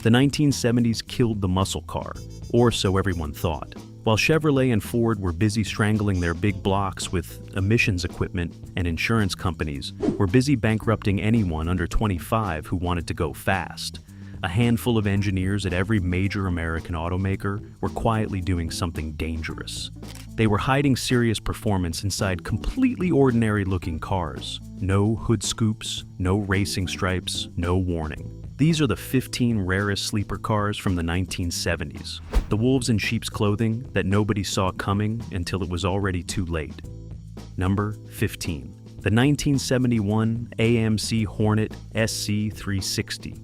The 1970s killed the muscle car, or so everyone thought. While Chevrolet and Ford were busy strangling their big blocks with emissions equipment, and insurance companies were busy bankrupting anyone under 25 who wanted to go fast, a handful of engineers at every major American automaker were quietly doing something dangerous. They were hiding serious performance inside completely ordinary-looking cars. No hood scoops, no racing stripes, no warning. These are the 15 rarest sleeper cars from the 1970s. The wolves in sheep's clothing that nobody saw coming until it was already too late. Number 15. The 1971 AMC Hornet SC360.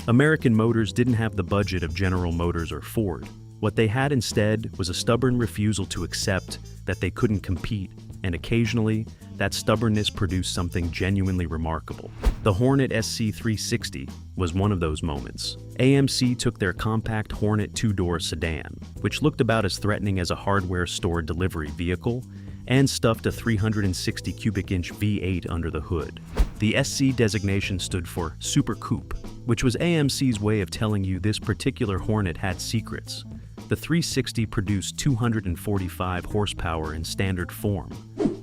American Motors didn't have the budget of General Motors or Ford. What they had instead was a stubborn refusal to accept that they couldn't compete, and occasionally, that stubbornness produced something genuinely remarkable. The Hornet SC360 was one of those moments. AMC took their compact Hornet two-door sedan, which looked about as threatening as a hardware store delivery vehicle, and stuffed a 360 cubic inch V8 under the hood. The SC designation stood for Super Coupe, which was AMC's way of telling you this particular Hornet had secrets. The 360 produced 245 horsepower in standard form,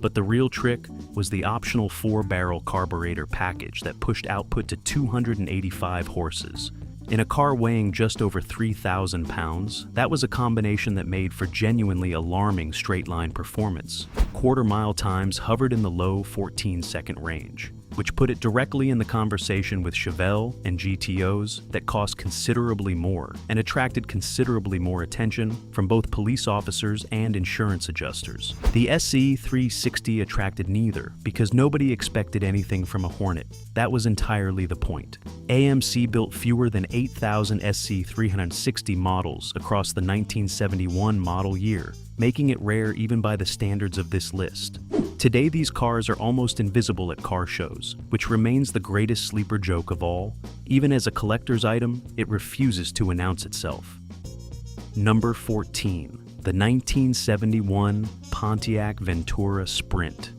but the real trick was the optional 4-barrel carburetor package that pushed output to 285 horses. In a car weighing just over 3,000 pounds, that was a combination that made for genuinely alarming straight-line performance. Quarter-mile times hovered in the low 14-second range, which put it directly in the conversation with Chevelle and GTOs that cost considerably more and attracted considerably more attention from both police officers and insurance adjusters. The SC360 attracted neither because nobody expected anything from a Hornet. That was entirely the point. AMC built fewer than 8,000 SC360 models across the 1971 model year, making it rare even by the standards of this list. Today, these cars are almost invisible at car shows, which remains the greatest sleeper joke of all. Even as a collector's item, it refuses to announce itself. Number 14. The 1971 Pontiac Ventura Sprint.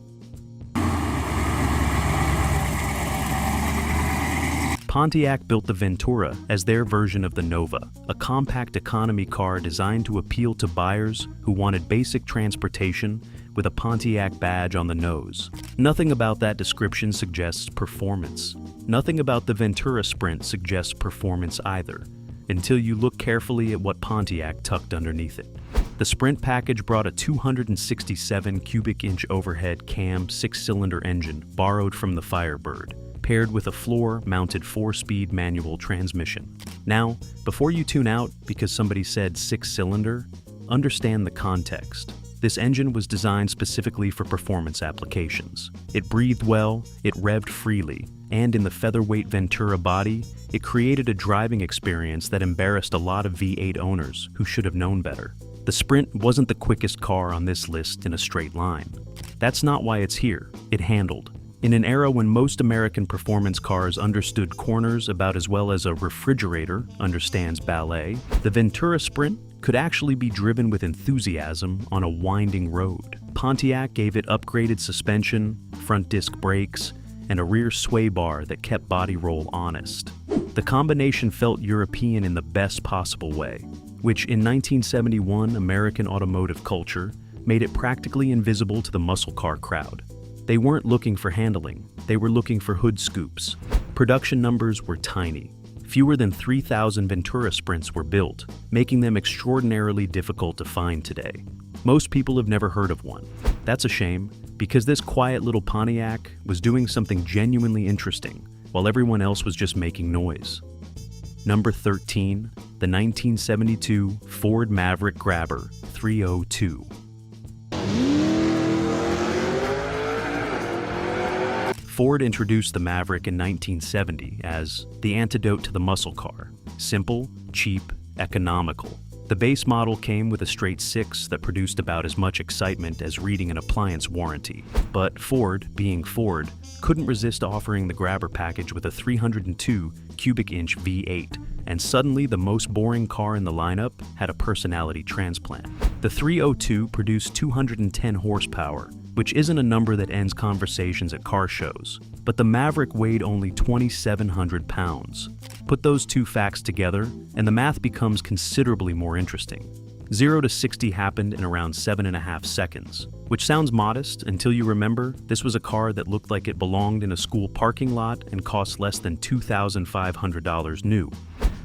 Pontiac built the Ventura as their version of the Nova, a compact economy car designed to appeal to buyers who wanted basic transportation with a Pontiac badge on the nose. Nothing about that description suggests performance. Nothing about the Ventura Sprint suggests performance either, until you look carefully at what Pontiac tucked underneath it. The Sprint package brought a 267 cubic inch overhead cam 6-cylinder engine borrowed from the Firebird, paired with a floor-mounted 4-speed manual transmission. Now, before you tune out because somebody said 6-cylinder, understand the context. This engine was designed specifically for performance applications. It breathed well, it revved freely, and in the featherweight Ventura body, it created a driving experience that embarrassed a lot of V8 owners who should have known better. The Sprint wasn't the quickest car on this list in a straight line. That's not why it's here. It handled. In an era when most American performance cars understood corners about as well as a refrigerator understands ballet, the Ventura Sprint could actually be driven with enthusiasm on a winding road. Pontiac gave it upgraded suspension, front disc brakes, and a rear sway bar that kept body roll honest. The combination felt European in the best possible way, which in 1971 American automotive culture made it practically invisible to the muscle car crowd. They weren't looking for handling, they were looking for hood scoops. Production numbers were tiny. Fewer than 3,000 Ventura Sprints were built, making them extraordinarily difficult to find today. Most people have never heard of one. That's a shame, because this quiet little Pontiac was doing something genuinely interesting, while everyone else was just making noise. Number 13, the 1972 Ford Maverick Grabber 302. Ford introduced the Maverick in 1970 as the antidote to the muscle car. Simple, cheap, economical. The base model came with a straight 6 that produced about as much excitement as reading an appliance warranty. But Ford, being Ford, couldn't resist offering the Grabber package with a 302 cubic inch V8, and suddenly the most boring car in the lineup had a personality transplant. The 302 produced 210 horsepower which isn't a number that ends conversations at car shows. But the Maverick weighed only 2,700 pounds. Put those two facts together, and the math becomes considerably more interesting. 0 to 60 happened in around 7.5 seconds, which sounds modest until you remember this was a car that looked like it belonged in a school parking lot and cost less than $2,500 new.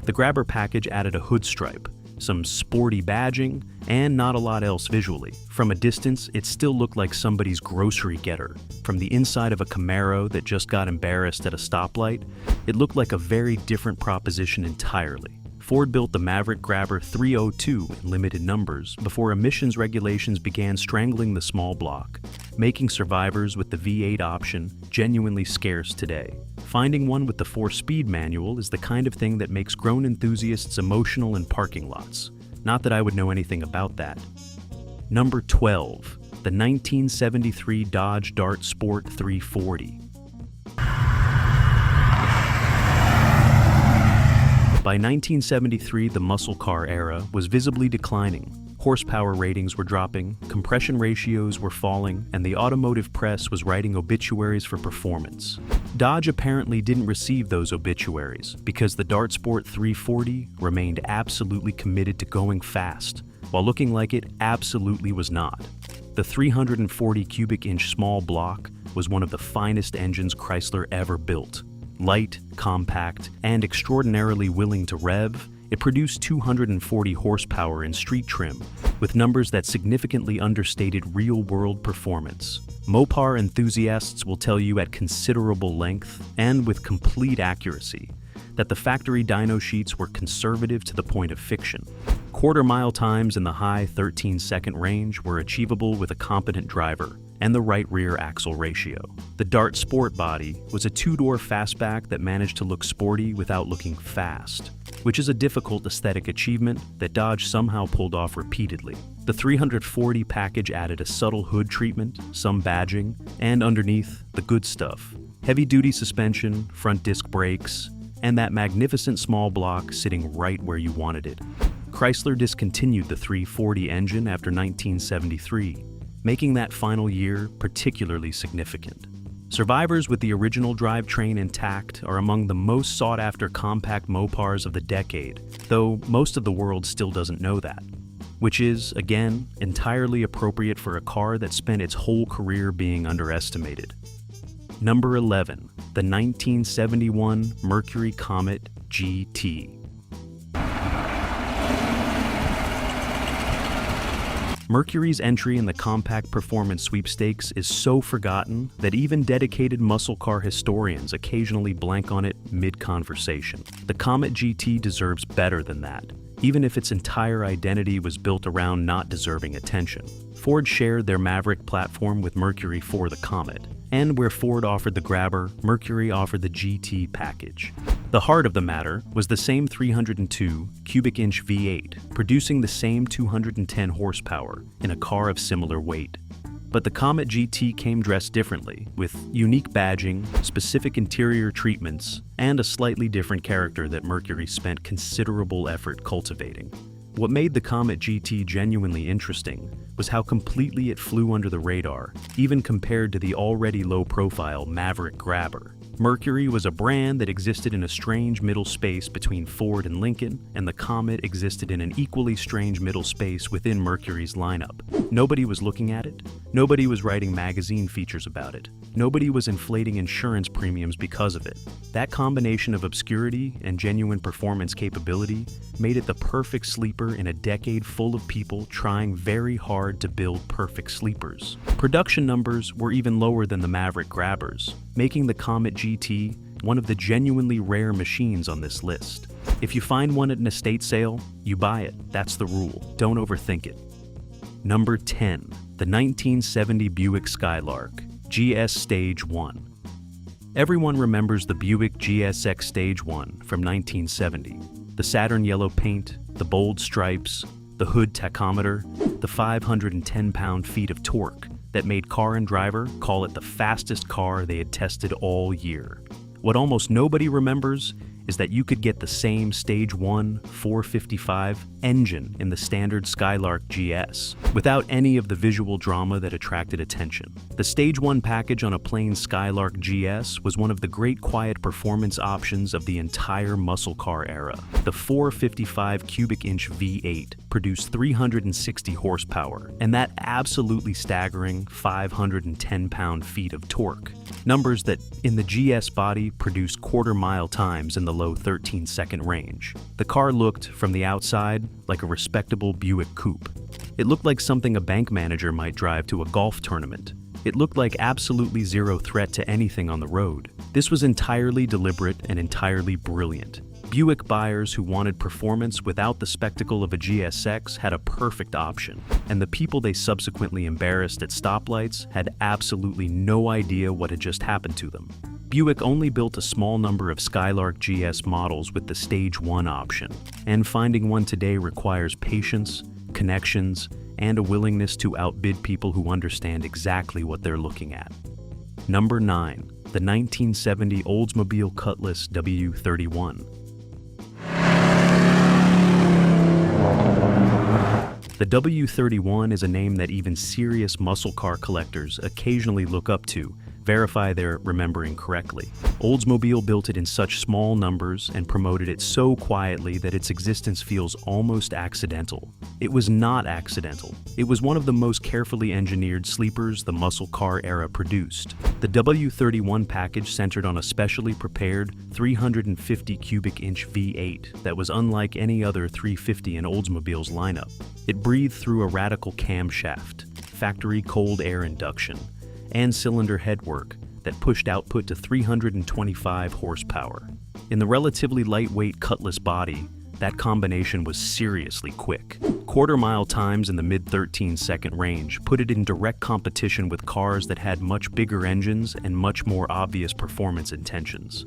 The Grabber package added a hood stripe, some sporty badging, and not a lot else visually. From a distance, it still looked like somebody's grocery getter. From the inside of a Camaro that just got embarrassed at a stoplight, it looked like a very different proposition entirely. Ford built the Maverick Grabber 302 in limited numbers before emissions regulations began strangling the small block, making survivors with the V8 option genuinely scarce today. Finding one with the 4-speed manual is the kind of thing that makes grown enthusiasts emotional in parking lots. Not that I would know anything about that. Number 12, the 1973 Dodge Dart Sport 340. By 1973, the muscle car era was visibly declining. Horsepower ratings were dropping, compression ratios were falling, and the automotive press was writing obituaries for performance. Dodge apparently didn't receive those obituaries because the Dart Sport 340 remained absolutely committed to going fast, while looking like it absolutely was not. The 340 cubic inch small block was one of the finest engines Chrysler ever built. Light, compact, and extraordinarily willing to rev, it produced 240 horsepower in street trim, with numbers that significantly understated real-world performance. Mopar enthusiasts will tell you at considerable length, and with complete accuracy, that the factory dyno sheets were conservative to the point of fiction. Quarter-mile times in the high 13-second range were achievable with a competent driver and the right rear axle ratio. The Dart Sport body was a two-door fastback that managed to look sporty without looking fast, which is a difficult aesthetic achievement that Dodge somehow pulled off repeatedly. The 340 package added a subtle hood treatment, some badging, and underneath, the good stuff. Heavy-duty suspension, front disc brakes, and that magnificent small block sitting right where you wanted it. Chrysler discontinued the 340 engine after 1973, making that final year particularly significant. Survivors with the original drivetrain intact are among the most sought-after compact Mopars of the decade, though most of the world still doesn't know that, which is, again, entirely appropriate for a car that spent its whole career being underestimated. Number 11, the 1971 Mercury Comet GT. Mercury's entry in the compact performance sweepstakes is so forgotten that even dedicated muscle car historians occasionally blank on it mid-conversation. The Comet GT deserves better than that, even if its entire identity was built around not deserving attention. Ford shared their Maverick platform with Mercury for the Comet, and where Ford offered the Grabber, Mercury offered the GT package. The heart of the matter was the same 302 cubic inch V8, producing the same 210 horsepower in a car of similar weight. But the Comet GT came dressed differently, with unique badging, specific interior treatments, and a slightly different character that Mercury spent considerable effort cultivating. What made the Comet GT genuinely interesting was how completely it flew under the radar, even compared to the already low-profile Maverick Grabber. Mercury was a brand that existed in a strange middle space between Ford and Lincoln, and the Comet existed in an equally strange middle space within Mercury's lineup. Nobody was looking at it. Nobody was writing magazine features about it. Nobody was inflating insurance premiums because of it. That combination of obscurity and genuine performance capability made it the perfect sleeper in a decade full of people trying very hard to build perfect sleepers. Production numbers were even lower than the Maverick Grabbers, making the Comet GT one of the genuinely rare machines on this list. If you find one at an estate sale, you buy it. That's the rule. Don't overthink it. Number 10, the 1970 Buick Skylark, GS Stage 1. Everyone remembers the Buick GSX Stage 1 from 1970. The satin yellow paint, the bold stripes, the hood tachometer, the 510 pound-feet of torque that made car and driver call it the fastest car they had tested all year. What almost nobody remembers is that you could get the same Stage 1 455 engine in the standard Skylark GS without any of the visual drama that attracted attention. The Stage 1 package on a plain Skylark GS was one of the great quiet performance options of the entire muscle car era. The 455 cubic inch V8 produced 360 horsepower and that absolutely staggering 510 pound-feet of torque. Numbers that, in the GS body, produced quarter-mile times in the low 13-second range. The car looked, from the outside, like a respectable Buick coupe. It looked like something a bank manager might drive to a golf tournament. It looked like absolutely zero threat to anything on the road. This was entirely deliberate and entirely brilliant. Buick buyers who wanted performance without the spectacle of a GSX had a perfect option, and the people they subsequently embarrassed at stoplights had absolutely no idea what had just happened to them. Buick only built a small number of Skylark GS models with the Stage 1 option, and finding one today requires patience, connections, and a willingness to outbid people who understand exactly what they're looking at. Number 9. The 1970 Oldsmobile Cutlass W31. The W31 is a name that even serious muscle car collectors occasionally look up to, verify they're remembering correctly. Oldsmobile built it in such small numbers and promoted it so quietly that its existence feels almost accidental. It was not accidental. It was one of the most carefully engineered sleepers the muscle car era produced. The W31 package centered on a specially prepared 350 cubic inch V8 that was unlike any other 350 in Oldsmobile's lineup. It breathed through a radical camshaft, factory cold air induction, and cylinder headwork that pushed output to 325 horsepower. In the relatively lightweight Cutlass body, that combination was seriously quick. Quarter-mile times in the mid-13-second range put it in direct competition with cars that had much bigger engines and much more obvious performance intentions.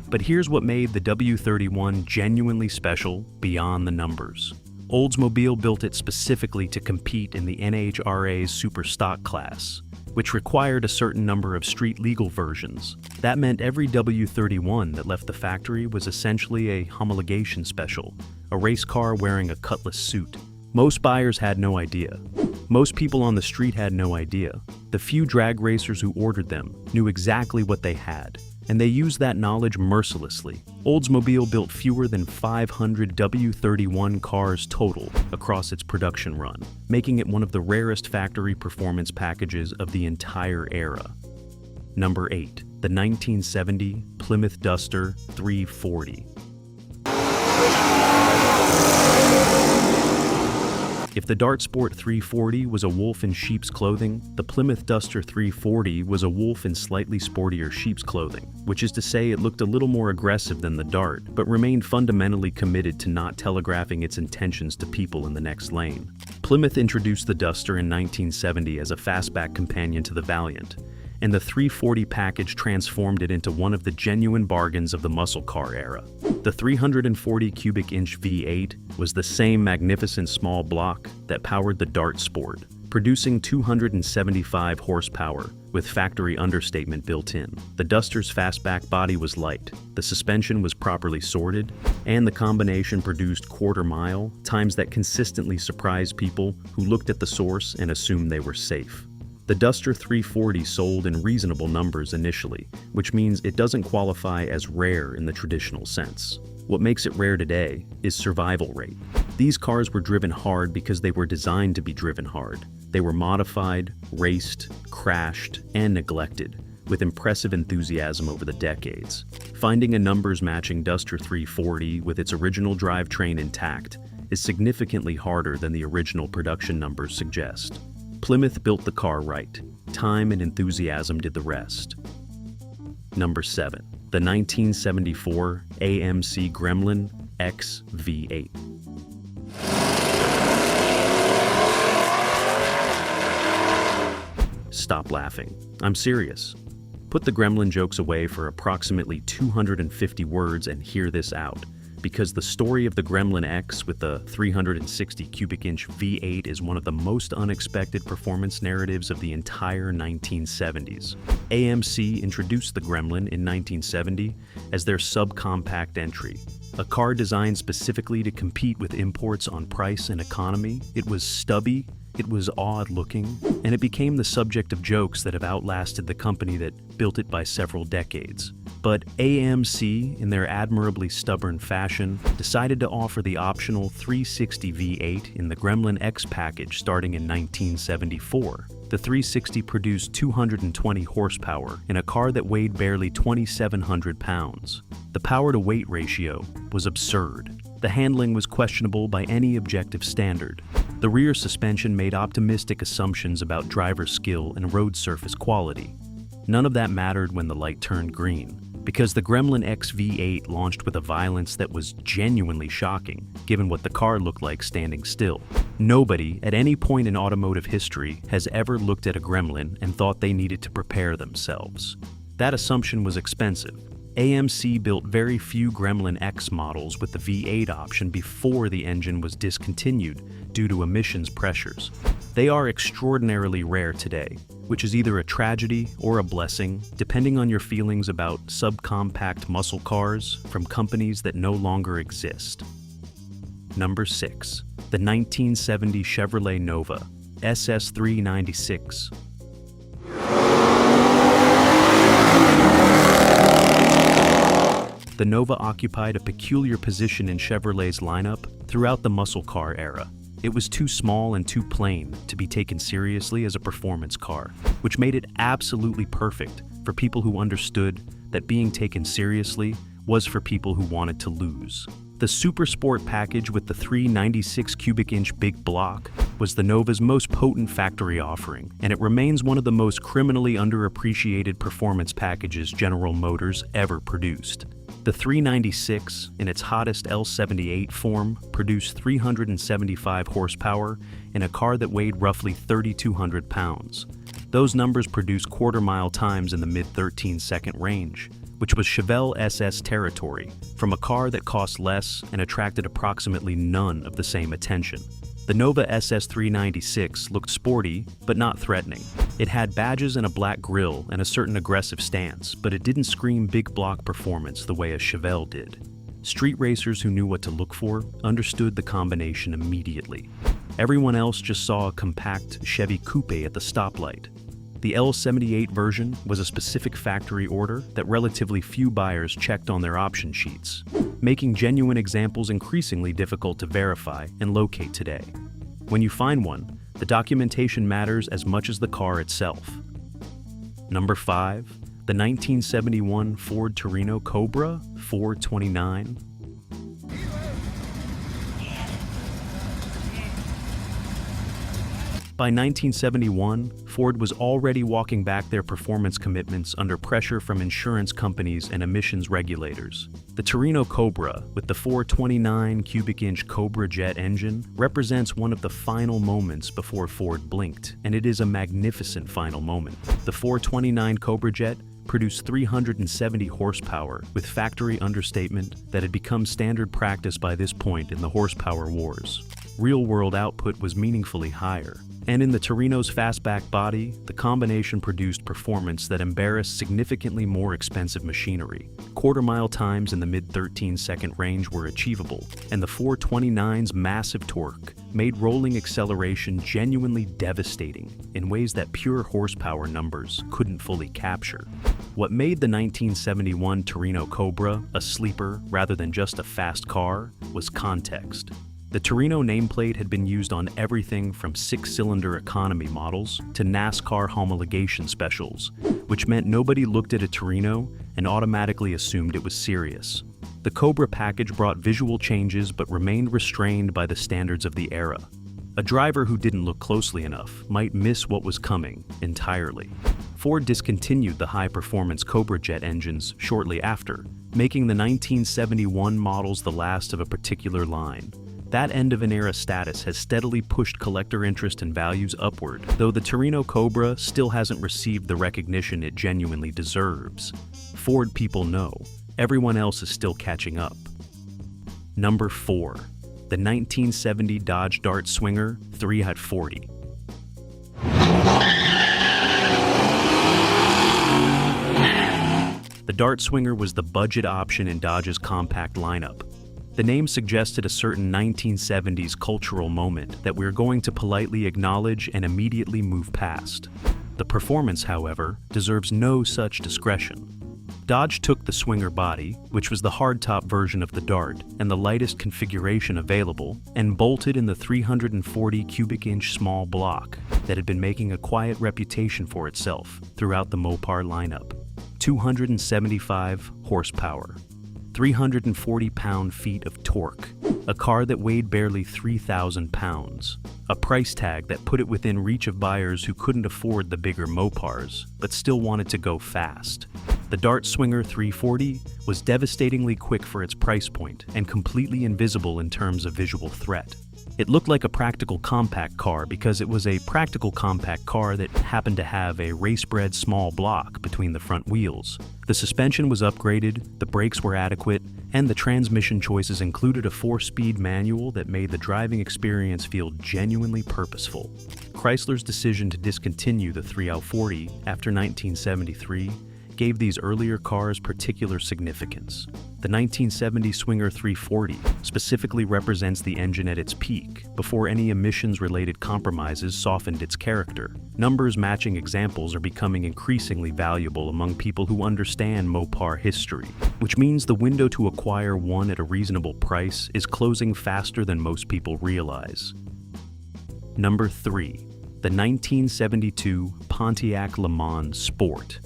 But here's what made the W31 genuinely special beyond the numbers. Oldsmobile built it specifically to compete in the NHRA's super stock class, which required a certain number of street-legal versions. That meant every W31 that left the factory was essentially a homologation special, a race car wearing a Cutlass suit. Most buyers had no idea. Most people on the street had no idea. The few drag racers who ordered them knew exactly what they had, and they used that knowledge mercilessly. Oldsmobile built fewer than 500 W31 cars total across its production run, making it one of the rarest factory performance packages of the entire era. Number 8. The 1970 Plymouth Duster 340. If the Dart Sport 340 was a wolf in sheep's clothing, the Plymouth Duster 340 was a wolf in slightly sportier sheep's clothing, which is to say it looked a little more aggressive than the Dart, but remained fundamentally committed to not telegraphing its intentions to people in the next lane. Plymouth introduced the Duster in 1970 as a fastback companion to the Valiant, and the 340 package transformed it into one of the genuine bargains of the muscle car era. The 340 cubic inch V8 was the same magnificent small block that powered the Dart Sport, producing 275 horsepower with factory understatement built in. The Duster's fastback body was light, the suspension was properly sorted, and the combination produced quarter-mile times that consistently surprised people who looked at the source and assumed they were safe. The Duster 340 sold in reasonable numbers initially, which means it doesn't qualify as rare in the traditional sense. What makes it rare today is survival rate. These cars were driven hard because they were designed to be driven hard. They were modified, raced, crashed, and neglected, with impressive enthusiasm over the decades. Finding a numbers-matching Duster 340 with its original drivetrain intact is significantly harder than the original production numbers suggest. Plymouth built the car right. Time and enthusiasm did the rest. Number 7. The 1974 AMC Gremlin X V8. Stop laughing. I'm serious. Put the Gremlin jokes away for approximately 250 words and hear this out. because the story of the Gremlin X with the 360 cubic inch V8 is one of the most unexpected performance narratives of the entire 1970s. AMC introduced the Gremlin in 1970 as their subcompact entry, a car designed specifically to compete with imports on price and economy. It was stubby, it was odd-looking, and it became the subject of jokes that have outlasted the company that built it by several decades. But AMC, in their admirably stubborn fashion, decided to offer the optional 360 V8 in the Gremlin X package starting in 1974. The 360 produced 220 horsepower in a car that weighed barely 2,700 pounds. The power-to-weight ratio was absurd. The handling was questionable by any objective standard. The rear suspension made optimistic assumptions about driver skill and road surface quality. None of that mattered when the light turned green, because the Gremlin X V8 launched with a violence that was genuinely shocking, given what the car looked like standing still. Nobody, at any point in automotive history, has ever looked at a Gremlin and thought they needed to prepare themselves. That assumption was expensive. AMC built very few Gremlin X models with the V8 option before the engine was discontinued due to emissions pressures. They are extraordinarily rare today, which is either a tragedy or a blessing, depending on your feelings about subcompact muscle cars from companies that no longer exist. Number 6. The 1970 Chevrolet Nova, SS396. The Nova occupied a peculiar position in Chevrolet's lineup throughout the muscle car era. It was too small and too plain to be taken seriously as a performance car, which made it absolutely perfect for people who understood that being taken seriously was for people who wanted to lose. The Super Sport package with the 396 cubic inch big block was the Nova's most potent factory offering, and it remains one of the most criminally underappreciated performance packages General Motors ever produced. The 396, in its hottest L78 form, produced 375 horsepower in a car that weighed roughly 3,200 pounds. Those numbers produced quarter-mile times in the mid-13-second range, which was Chevelle SS territory, from a car that cost less and attracted approximately none of the same attention. The Nova SS396 looked sporty, but not threatening. It had badges and a black grille and a certain aggressive stance, but it didn't scream big block performance the way a Chevelle did. Street racers who knew what to look for understood the combination immediately. Everyone else just saw a compact Chevy coupe at the stoplight. The L78 version was a specific factory order that relatively few buyers checked on their option sheets, making genuine examples increasingly difficult to verify and locate today. When you find one, the documentation matters as much as the car itself. Number 5. The 1971 Ford Torino Cobra 429. By 1971, Ford was already walking back their performance commitments under pressure from insurance companies and emissions regulators. The Torino Cobra, with the 429 cubic inch Cobra jet engine, represents one of the final moments before Ford blinked, and it is a magnificent final moment. The 429 Cobra jet produced 370 horsepower, with factory understatement that had become standard practice by this point in the horsepower wars. Real-world output was meaningfully higher. And in the Torino's fastback body, the combination produced performance that embarrassed significantly more expensive machinery. Quarter-mile times in the mid-13-second range were achievable, and the 429's massive torque made rolling acceleration genuinely devastating in ways that pure horsepower numbers couldn't fully capture. What made the 1971 Torino Cobra a sleeper rather than just a fast car was context. The Torino nameplate had been used on everything from 6-cylinder economy models to NASCAR homologation specials, which meant nobody looked at a Torino and automatically assumed it was serious. The Cobra package brought visual changes but remained restrained by the standards of the era. A driver who didn't look closely enough might miss what was coming entirely. Ford discontinued the high-performance Cobra jet engines shortly after, making the 1971 models the last of a particular line. That end-of-an-era status has steadily pushed collector interest and values upward, though the Torino Cobra still hasn't received the recognition it genuinely deserves. Ford people know. Everyone else is still catching up. Number 4. The 1970 Dodge Dart Swinger 340. The Dart Swinger was the budget option in Dodge's compact lineup. The name suggested a certain 1970s cultural moment that we're going to politely acknowledge and immediately move past. The performance, however, deserves no such discretion. Dodge took the Swinger body, which was the hardtop version of the Dart and the lightest configuration available, and bolted in the 340 cubic inch small block that had been making a quiet reputation for itself throughout the Mopar lineup. 275 horsepower, 340 pound-feet of torque, a car that weighed barely 3,000 pounds, a price tag that put it within reach of buyers who couldn't afford the bigger Mopars, but still wanted to go fast. The Dart Swinger 340 was devastatingly quick for its price point and completely invisible in terms of visual threat. It looked like a practical compact car because it was a practical compact car that happened to have a race-bred small block between the front wheels. The suspension was upgraded, the brakes were adequate, and the transmission choices included a 4-speed manual that made the driving experience feel genuinely purposeful. Chrysler's decision to discontinue the 340 after 1973 gave these earlier cars particular significance. The 1970 Swinger 340 specifically represents the engine at its peak, before any emissions-related compromises softened its character. Numbers matching examples are becoming increasingly valuable among people who understand Mopar history, which means the window to acquire one at a reasonable price is closing faster than most people realize. Number 3. The 1972 Pontiac Le Mans Sport.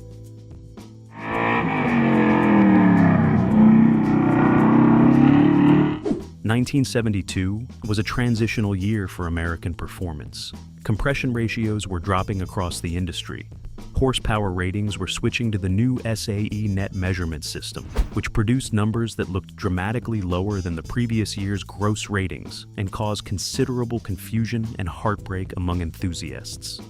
1972 was a transitional year for American performance. Compression ratios were dropping across the industry. Horsepower ratings were switching to the new SAE net measurement system, which produced numbers that looked dramatically lower than the previous year's gross ratings and caused considerable confusion and heartbreak among enthusiasts.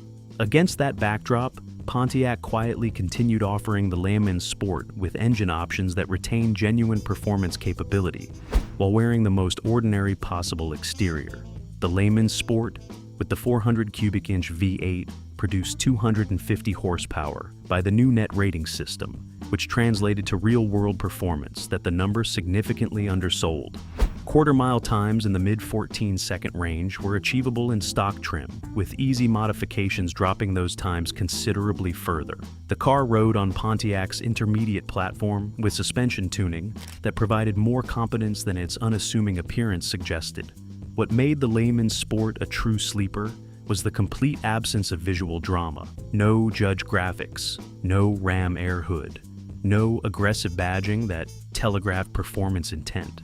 Against that backdrop, Pontiac quietly continued offering the Le Mans Sport with engine options that retained genuine performance capability, while wearing the most ordinary possible exterior. The Le Mans Sport, with the 400 cubic inch V8, produced 250 horsepower by the new net rating system, which translated to real-world performance that the number significantly undersold. Quarter-mile times in the mid-14-second range were achievable in stock trim, with easy modifications dropping those times considerably further. The car rode on Pontiac's intermediate platform with suspension tuning that provided more competence than its unassuming appearance suggested. What made the Le Mans Sport a true sleeper was the complete absence of visual drama. No judge graphics, no ram air hood, no aggressive badging that telegraphed performance intent.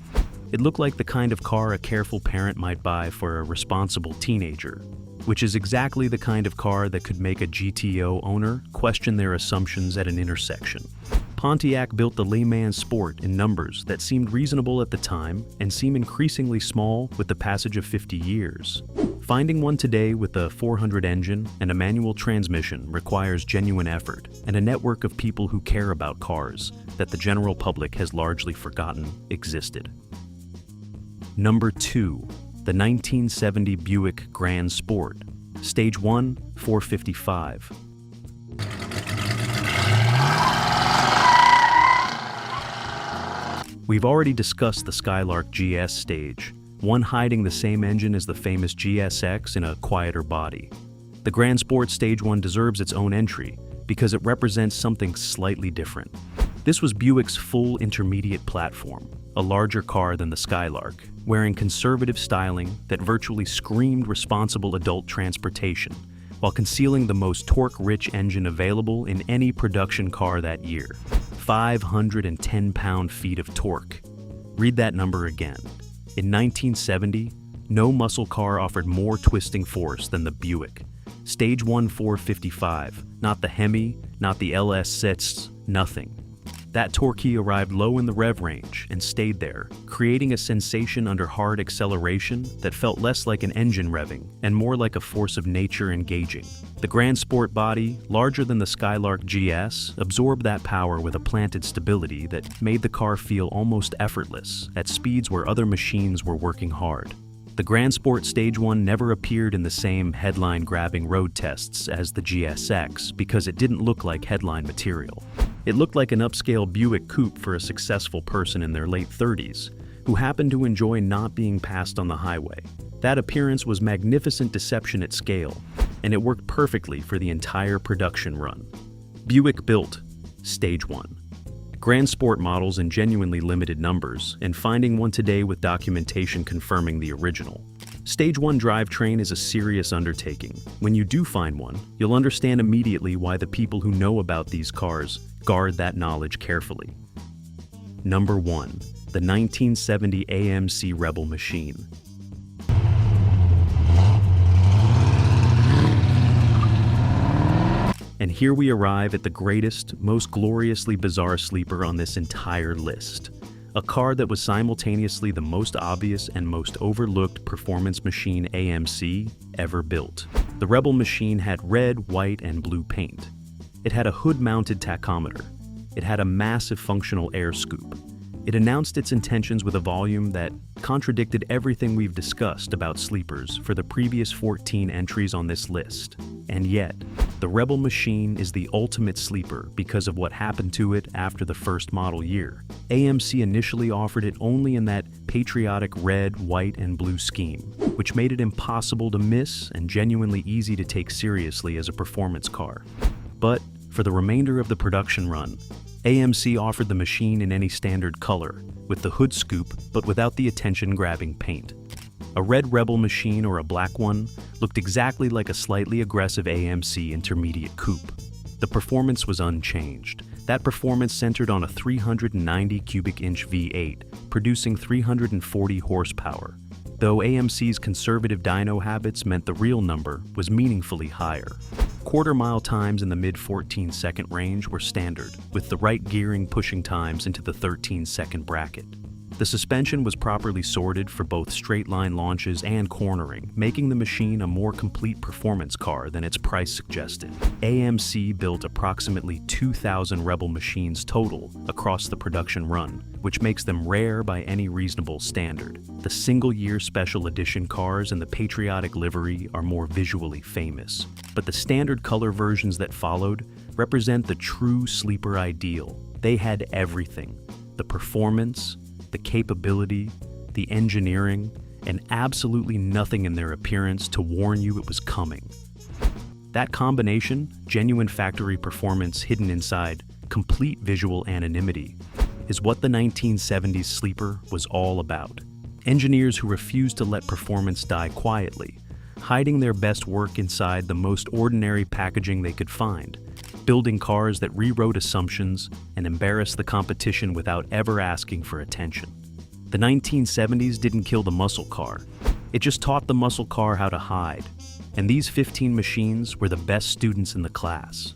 It looked like the kind of car a careful parent might buy for a responsible teenager, which is exactly the kind of car that could make a GTO owner question their assumptions at an intersection. Pontiac built the Le Mans Sport in numbers that seemed reasonable at the time and seem increasingly small with the passage of 50 years. Finding one today with a 400 engine and a manual transmission requires genuine effort and a network of people who care about cars that the general public has largely forgotten existed. Number 2. The 1970 Buick Grand Sport, Stage 1, 455. We've already discussed the Skylark GS stage, one hiding the same engine as the famous GSX in a quieter body. The Grand Sport Stage 1 deserves its own entry because it represents something slightly different. This was Buick's full intermediate platform, a larger car than the Skylark, wearing conservative styling that virtually screamed responsible adult transportation, while concealing the most torque-rich engine available in any production car that year. 510 pound-feet of torque. Read that number again. In 1970, no muscle car offered more twisting force than the Buick. Stage 1 455, not the Hemi, not the LS6, nothing. That torque arrived low in the rev range and stayed there, creating a sensation under hard acceleration that felt less like an engine revving and more like a force of nature engaging. The Grand Sport body, larger than the Skylark GS, absorbed that power with a planted stability that made the car feel almost effortless at speeds where other machines were working hard. The Grand Sport Stage 1 never appeared in the same headline-grabbing road tests as the GSX because it didn't look like headline material. It looked like an upscale Buick coupe for a successful person in their late 30s who happened to enjoy not being passed on the highway. That appearance was magnificent deception at scale, and it worked perfectly for the entire production run. Buick built Stage 1. Grand Sport models in genuinely limited numbers, and finding one today with documentation confirming the original. Stage 1 drivetrain is a serious undertaking. When you do find one, you'll understand immediately why the people who know about these cars guard that knowledge carefully. Number 1. The 1970 AMC Rebel machine. And here we arrive at the greatest, most gloriously bizarre sleeper on this entire list. A car that was simultaneously the most obvious and most overlooked performance machine AMC ever built. The Rebel machine had red, white, and blue paint. It had a hood-mounted tachometer. It had a massive functional air scoop. It announced its intentions with a volume that contradicted everything we've discussed about sleepers for the previous 14 entries on this list. And yet, the Rebel machine is the ultimate sleeper because of what happened to it after the first model year. AMC initially offered it only in that patriotic red, white, and blue scheme, which made it impossible to miss and genuinely easy to take seriously as a performance car. But for the remainder of the production run, AMC offered the machine in any standard color, with the hood scoop but without the attention-grabbing paint. A red Rebel machine or a black one looked exactly like a slightly aggressive AMC intermediate coupe. The performance was unchanged. That performance centered on a 390 cubic inch V8, producing 340 horsepower, though AMC's conservative dyno habits meant the real number was meaningfully higher. Quarter-mile times in the mid-14-second range were standard, with the right gearing pushing times into the 13-second bracket. The suspension was properly sorted for both straight-line launches and cornering, making the machine a more complete performance car than its price suggested. AMC built approximately 2,000 Rebel machines total across the production run, which makes them rare by any reasonable standard. The single-year special edition cars in the patriotic livery are more visually famous, but the standard color versions that followed represent the true sleeper ideal. They had everything: the performance, the capability, the engineering, and absolutely nothing in their appearance to warn you it was coming. That combination, genuine factory performance hidden inside complete visual anonymity, is what the 1970s sleeper was all about. Engineers who refused to let performance die quietly, hiding their best work inside the most ordinary packaging they could find, building cars that rewrote assumptions and embarrassed the competition without ever asking for attention. The 1970s didn't kill the muscle car. It just taught the muscle car how to hide. And these 15 machines were the best students in the class.